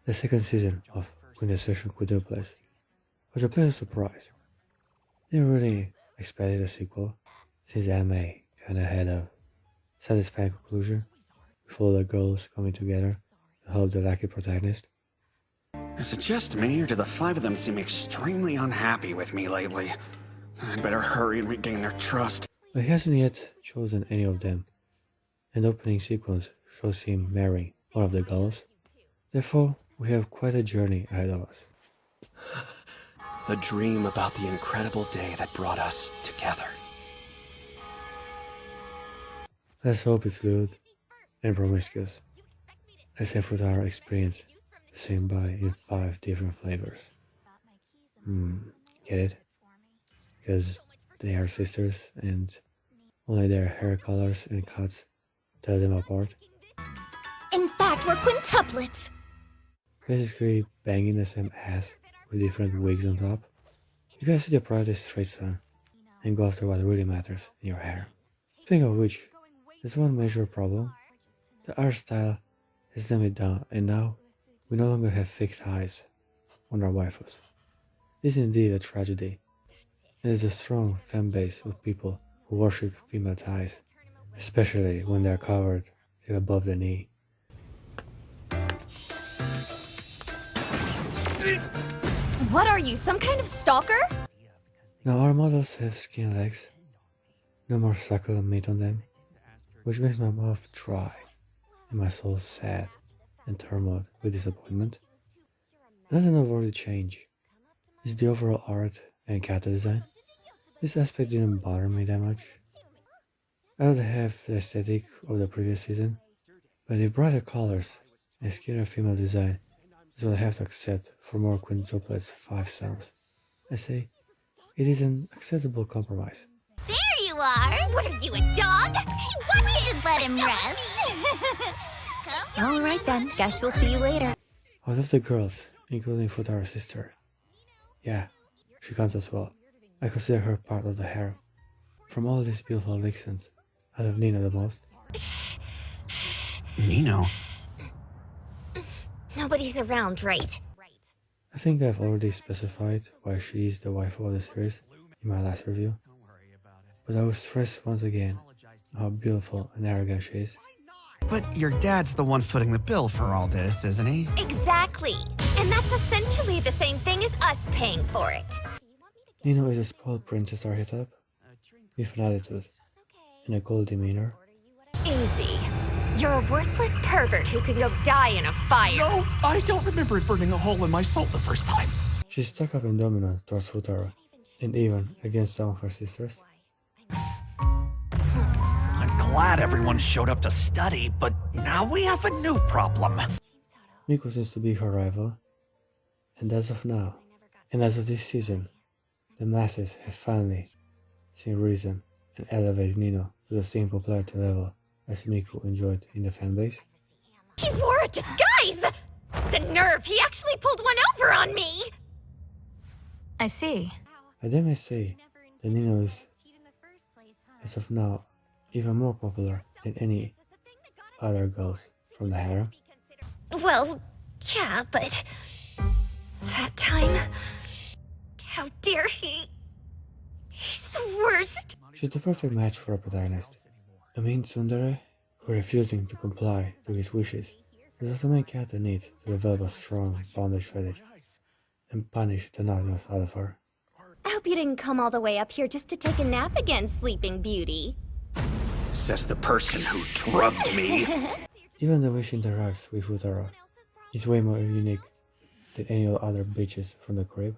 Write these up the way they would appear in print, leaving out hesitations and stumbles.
The second season of Quintessential Quintuplets was a pleasant surprise. Didn't really expect a sequel, since the anime kinda had a satisfying conclusion, with all the girls coming together to help the lucky protagonist. Is it just me, or do the five of them seem extremely unhappy with me lately? I'd better hurry and regain their trust. But he hasn't yet chosen any of them, and the opening sequence shows him marrying one of the girls. Therefore, we have quite a journey ahead of us. A dream about the incredible day that brought us together. Let's hope it's good and promiscuous. Let's have Futaro experience the same body in 5 different flavors. Get it? Because they are sisters and only their hair colors and cuts tell them apart. In fact, we're quintuplets. Basically banging the same ass with different wigs on top. You gotta see the product straight son and go after what really matters in your hair. Speaking of which, there's one major problem. The art style has dumbed down, and now we no longer have fake eyes on our waifus. This is indeed a tragedy, and there's a strong fan base of people who worship female thighs, especially when they are covered till above the knee. What are you, some kind of stalker? Now our models have skin legs, no more succulent meat on them, which makes my mouth dry and my soul sad and turmoiled with disappointment. Another noteworthy change is the overall art and character design. This aspect didn't bother me that much. I would have the aesthetic of the previous season, but the brighter colors and skinnier female design is what I have to accept for more Quintuplets 5 sounds. I say, it is an acceptable compromise. There you are! What are you, a dog? Why don't you just let him rest? Alright then, guess we'll see you later. Out of the girls, including Futaro's sister, yeah, she counts as well. I consider her part of the harem. From all these beautiful vixens, I love Nino the most. Nino? Nobody's around, right? I think I've already specified why she is the waifu of the series in my last review, but I will stress once again how beautiful and arrogant she is. But your dad's the one footing the bill for all this, isn't he? Exactly. And that's essentially the same thing as us paying for it. Nino is a spoiled princess archetype, with an attitude and a cold demeanor. Easy. You're a worthless pervert who can go die in a fire. No, I don't remember it burning a hole in my soul the first time. She's stuck up and dominant towards Futaro, and even against some of her sisters. I'm glad everyone showed up to study, but now we have a new problem. Miku seems to be her rival, and as of now, and as of this season, the masses have finally seen reason and elevated Nino to the same popularity level as Miku enjoyed in the fanbase. He wore a disguise! The nerve! He actually pulled one over on me! I see. I dare may say that Nino is, as of now, even more popular than any other girls from the harem. Well, yeah, but... that time... how dare he... he's the worst! She's the perfect match for a protagonist. A mean tsundere who refusing to comply to his wishes is what the main character needs to develop a strong bondage fetish and punish the naughtiness out of her. I hope you didn't come all the way up here just to take a nap again, Sleeping Beauty. Says the person who drugged me. Even the way she interacts with Futaro is way more unique than any other bitches from the crib.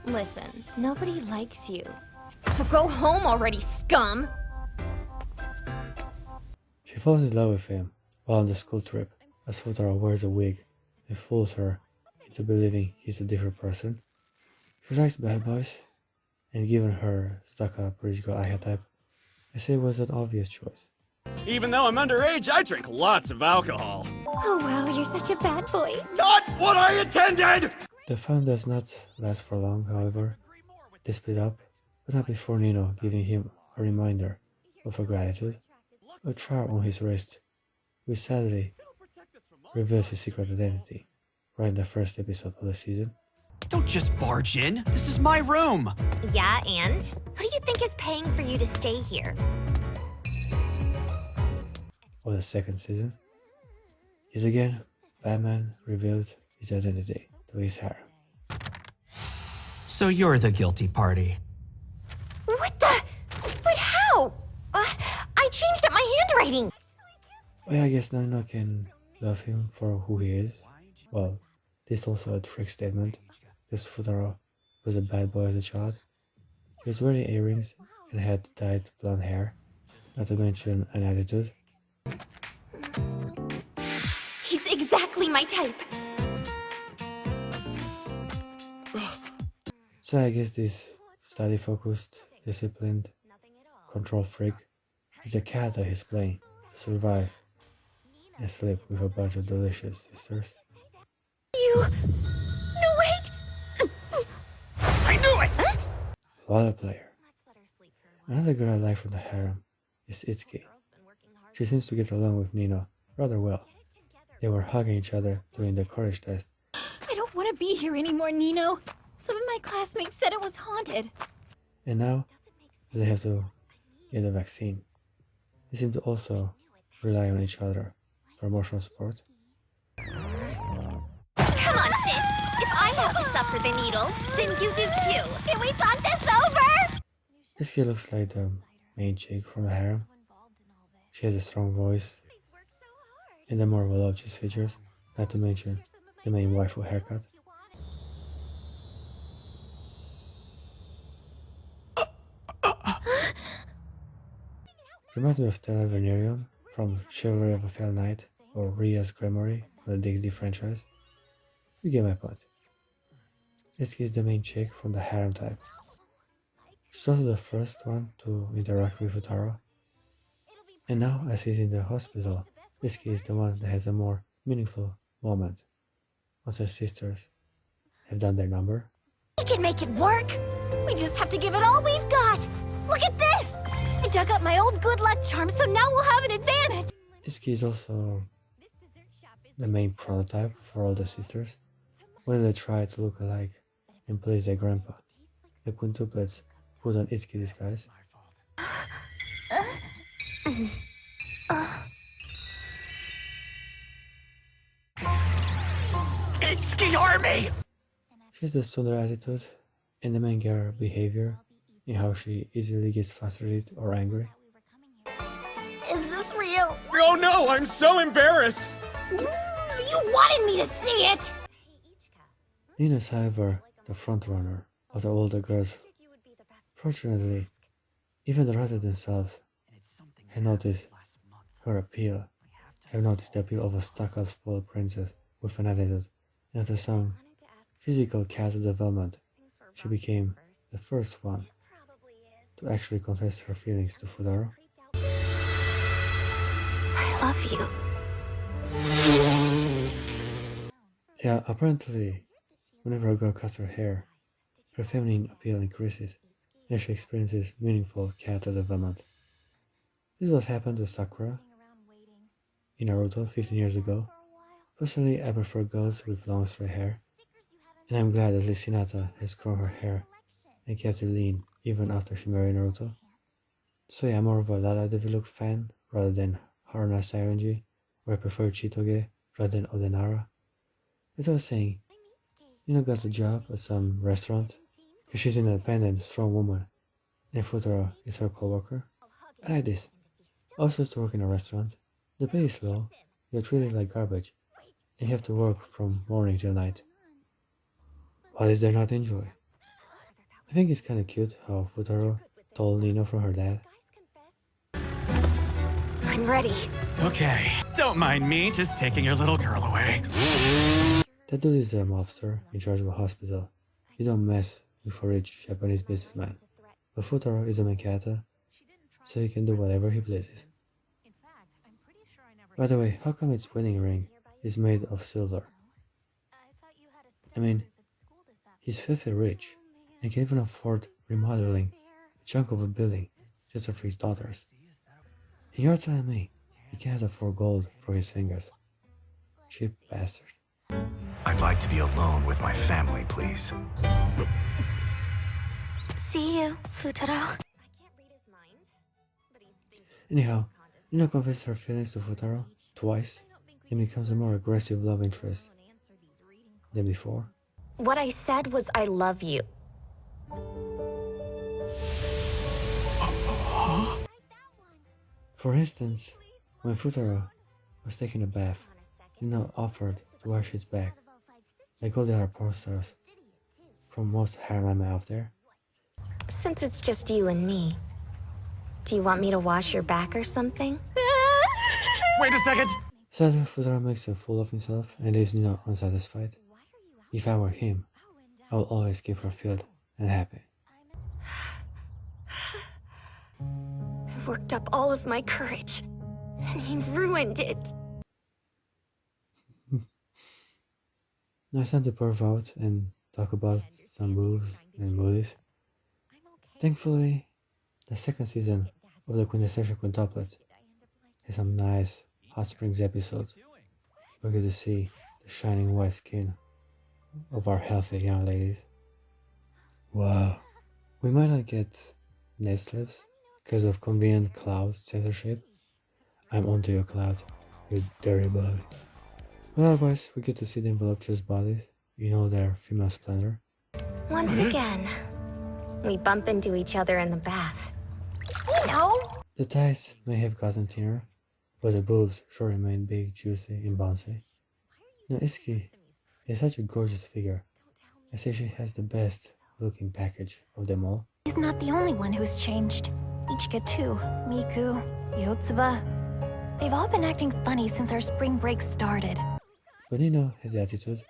Listen, nobody likes you. So go home already, scum! She falls in love with him while on the school trip, as Futaro wears a wig and fools her into believing he's a different person. She likes bad boys, and given her stuck-up rich girl archetype, I say it was an obvious choice. Even though I'm underage, I drink lots of alcohol. Oh wow, you're such a bad boy. Not what I intended! The fun does not last for long, however. They split up, but not before Nino giving him a reminder of her gratitude, a charm on his wrist, which sadly reveals his secret identity right in the first episode of the season. Don't just barge in. This is my room. Yeah, and? Who do you think is paying for you to stay here? Of the second season, yet again, Batman revealed his identity to his harem. So you're the guilty party. What the? But how? I changed up my handwriting. Well, I guess Nino can love him for who he is. Well, this is also a trick statement, because Futaro was a bad boy as a child. He was wearing earrings and had dyed blonde hair, not to mention an attitude. He's exactly my type. So I guess this study-focused, disciplined, control freak is a cat that he's playing to survive and sleep with a bunch of delicious sisters. You... No, wait! I knew it! Huh? What a player. Another girl I like from the harem is Itsuki. She seems to get along with Nino rather well. They were hugging each other during the courage test. I don't want to be here anymore, Nino. Some of my classmates said it was haunted. And now, they have to get a vaccine. They seem to also rely on each other for emotional support. Come on, sis. If I have to suffer the needle, then you do too. Can we talk this over? This kid looks like the main chick from the harem. She has a strong voice and the more voluptuous features, not to mention the main waifu haircut. Reminds me of Stella Venerion from Chivalry of a Fell Knight or Ria's Gremory from the DxD franchise. You get my point. Itsuki is the main chick from the harem type. She's also the first one to interact with Futaro. And now, as he's in the hospital, Itsuki is the one that has a more meaningful moment. Once her sisters have done their number. We can make it work. We just have to give it all we've got. Look at this. I dug up my old good luck charm, so now we'll have an advantage. Itsuki is also the main prototype for all the sisters. When they try to look alike and please their grandpa, the Quintuplets put on Itsuki disguise. Itsuki Army! She has the Sundra attitude and the main girl behavior in how she easily gets frustrated or angry. Is this real? Oh no, I'm so embarrassed! You wanted me to see it! Nina is, however, the frontrunner of the older girls. Fortunately, even the writers themselves have noticed her appeal, have noticed the appeal of a stuck-up spoiled princess with an attitude, and after some physical character development, she became the first one to actually confess her feelings to Futaro. I love you. Yeah, apparently, whenever a girl cuts her hair, her feminine appeal increases, and she experiences meaningful character development. This is what happened to Sakura in Naruto 15 years ago. Personally, I prefer girls with long straight hair, and I'm glad at least Hinata has grown her hair and kept it lean even after she married Naruto. So yeah, I'm more of a Lala Devi fan rather than Haruna Saironji, where I prefer Chitoge rather than Odenara. As I was saying, Nino got a job at some restaurant because she's an independent, strong woman, and Futaro is her co-worker. I like this. Also to work in a restaurant, the pay is low, you're treated like garbage, and you have to work from morning till night. What is there not to enjoy? I think it's kinda cute how Futaro told Nino from her dad. I'm ready. Okay, don't mind me just taking your little girl away. That dude is a mobster in charge of a hospital. You don't mess with a rich Japanese businessman. But Futaro is a Mankata, so he can do whatever he pleases. By the way, how come its wedding ring is made of silver? I mean, he's filthy rich and can even afford remodeling a chunk of a building just for his daughters. And you're telling me he can't afford gold for his fingers? Cheap bastard. I'd like to be alone with my family, please. See you, Futaro. Anyhow, Nino confesses her feelings to Futaro twice and becomes a more aggressive love interest than before. What I said was I love you. For instance, when Futaro was taking a bath, Nino offered to wash his back, like all the other porn stars from most harem out there. Since it's just you and me, do you want me to wash your back or something? Wait a second! Sadly, Futaro makes a fool of himself and leaves Nino unsatisfied. If I were him, I would always keep her filled and happy. I worked up all of my courage, and he ruined it. Now it's time to perv out and talk about some moves and movies. Thankfully, the second season of the Quintessential Quintuplets has some nice Hot Springs episodes. We get to see the shining white skin of our healthy young ladies. Wow. We might not get nip slips because of convenient cloud censorship. I'm onto your cloud, you dirty bug. But otherwise, we get to see the voluptuous bodies in all their female splendor. Once again, we bump into each other in the bath. You know? The thighs may have gotten thinner, but the boobs sure remain big, juicy, and bouncy. Now, Itsuki is such a gorgeous figure. I say she has the best looking package of them all. He's not the only one who's changed. Ichika too. Miku, Yotsuba. They've all been acting funny since our spring break started. But Nino has the attitude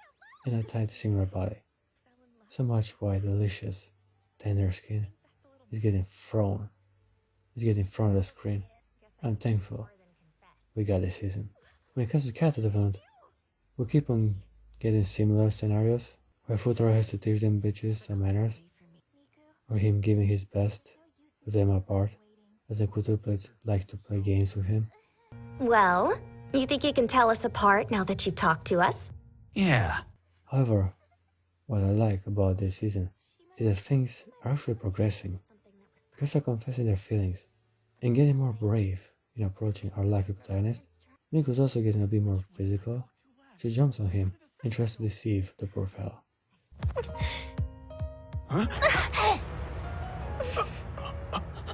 and a tight, similar body. So much why delicious, tender skin is getting thrown. It's getting thrown at the screen. I'm thankful we got this season. When it comes to character development, we keep on getting similar scenarios where Futaro has to teach them bitches some manners, or him giving his best to them apart, as the Quintuplets like to play games with him. Well, you think you can tell us apart now that you've talked to us? Yeah. However, what I like about this season is that things are actually progressing. Girls are confessing their feelings and getting more brave in approaching our lucky protagonist. Miku's also getting a bit more physical. She jumps on him and tries to deceive the poor fellow.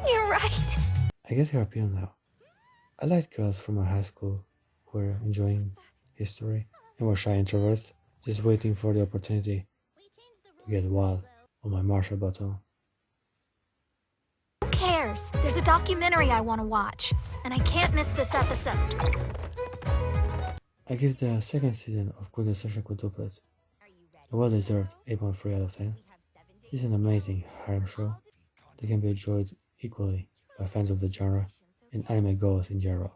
You're right. I get her appeal now. I liked girls from my high school who were enjoying history and were shy introverts, just waiting for the opportunity to get wild on my martial baton. Who cares? There's a documentary I want to watch, and I can't miss this episode. I give the second season of Quintessential Quintuplets a well-deserved 8.3 out of 10. It's an amazing harem show that can be enjoyed equally by fans of the genre and anime goers in general.